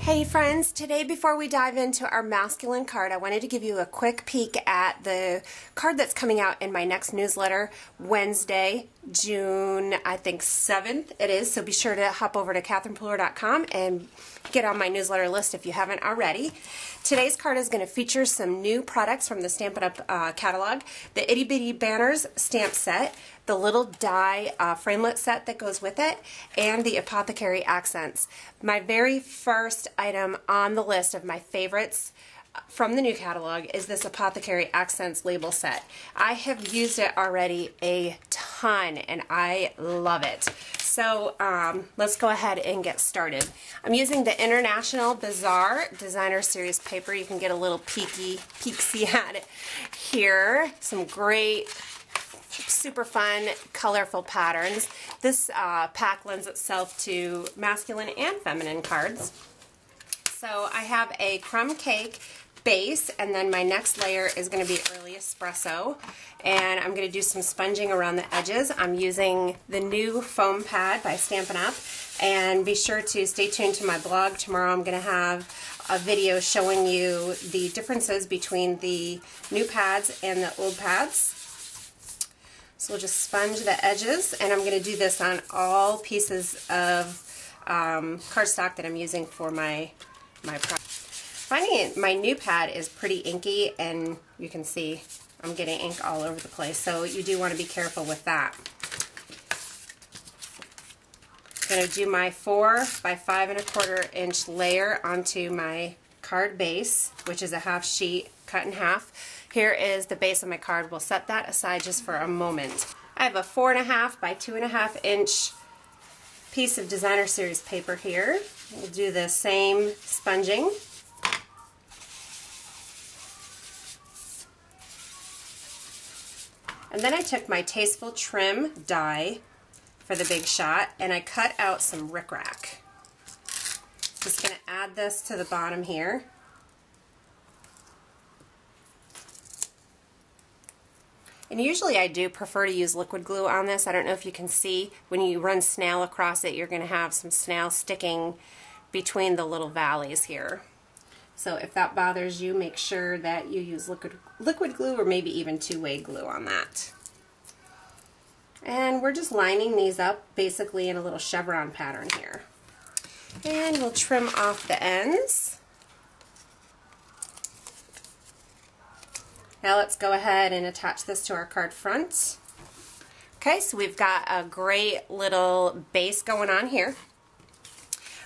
Hey friends, today before we dive into our masculine card, I wanted to give you a quick peek at the card that's coming out in my next newsletter Wednesday, June, I think 7th it is, so be sure to hop over to katherinepluer.com and get on my newsletter list if you haven't already. Today's card is going to feature some new products from the Stampin' Up! Catalog, the Itty Bitty Banners stamp set, the little die framelit set that goes with it, and the Apothecary Accents. My very first item on the list of my favorites from the new catalog is this Apothecary Accents label set. I have used it already a ton and I love it. So let's go ahead and get started. I'm using the International Bazaar Designer Series paper. You can get a little peek-see at it here. Some great, super fun, colorful patterns. This pack lends itself to masculine and feminine cards. So I have a crumb cake base, and then my next layer is going to be early espresso, and I'm going to do some sponging around the edges. I'm using the new foam pad by Stampin' Up, and be sure to stay tuned to my blog. Tomorrow I'm going to have a video showing you the differences between the new pads and the old pads. So we'll just sponge the edges, and I'm going to do this on all pieces of cardstock that I'm using for my project. Finding my new pad is pretty inky, and you can see I'm getting ink all over the place, so you do want to be careful with that. I'm going to do my 4 by 5 1/4 inch layer onto my card base, which is a half sheet cut in half. Here is the base of my card. We'll set that aside just for a moment. I have a 4 1/2 by 2 1/2 inch piece of Designer Series paper here. We'll do the same sponging. And then I took my Tasteful Trim die for the big shot, and I cut out some rickrack. Just going to add this to the bottom here. And usually I do prefer to use liquid glue on this. I don't know if you can see, when you run snail across it, you're going to have some snail sticking between the little valleys here. So if that bothers you, make sure that you use liquid glue or maybe even two-way glue on that. And we're just lining these up basically in a little chevron pattern here. And we'll trim off the ends. Now let's go ahead and attach this to our card front. Okay, so we've got a great little base going on here.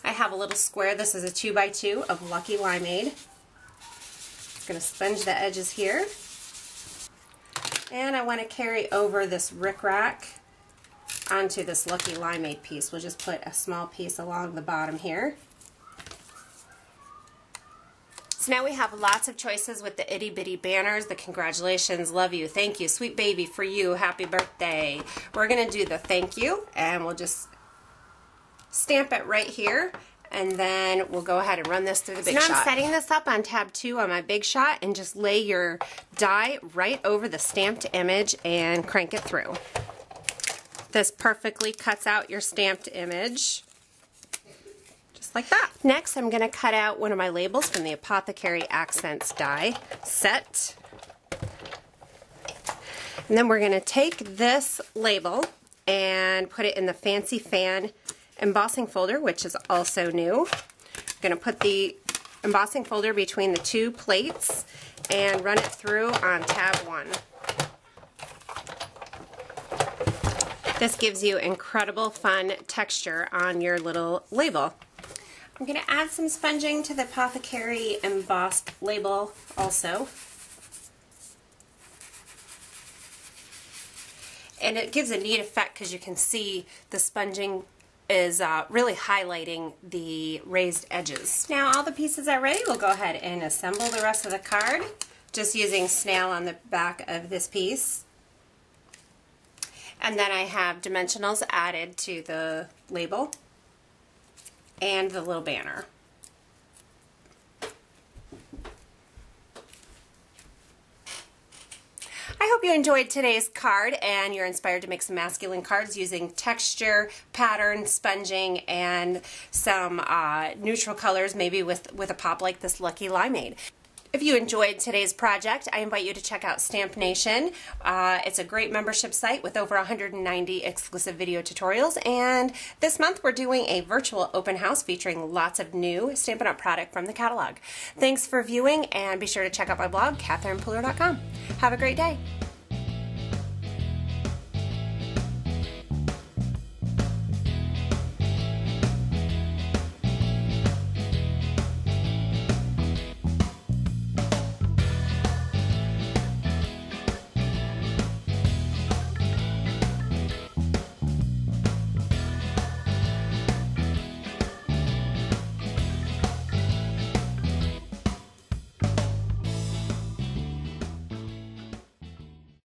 I have a little square. This is a 2 by 2 of Lucky Limeade. I'm going to sponge the edges here. And I want to carry over this rickrack onto this Lucky Limeade piece. We'll just put a small piece along the bottom here. So now we have lots of choices with the Itty Bitty Banners, the congratulations, love you, thank you, sweet baby, for you, happy birthday. We're going to do the thank you, and we'll just stamp it right here, and then we'll go ahead and run this through the big shot. So now I'm setting this up on tab 2 on my big shot, and just lay your die right over the stamped image and crank it through. This perfectly cuts out your stamped image, just like that. Next, I'm going to cut out one of my labels from the Apothecary Accents die set. And then we're going to take this label and put it in the Fancy Fan embossing folder, which is also new. I'm going to put the embossing folder between the 2 plates and run it through on tab 1. This gives you incredible fun texture on your little label. I'm going to add some sponging to the Apothecary embossed label also. And it gives a neat effect because you can see the sponging is really highlighting the raised edges. Now all the pieces are ready. We'll go ahead and assemble the rest of the card, just using snail on the back of this piece. And then I have dimensionals added to the label and the little banner. I hope you enjoyed today's card and you're inspired to make some masculine cards using texture, pattern, sponging, and some neutral colors, maybe with a pop like this Lucky Limeade. If you enjoyed today's project, I invite you to check out Stamp Nation. It's a great membership site with over 190 exclusive video tutorials, and this month we're doing a virtual open house featuring lots of new Stampin' Up! Product from the catalog. Thanks for viewing, and be sure to check out my blog, CatherinePooler.com. Have a great day.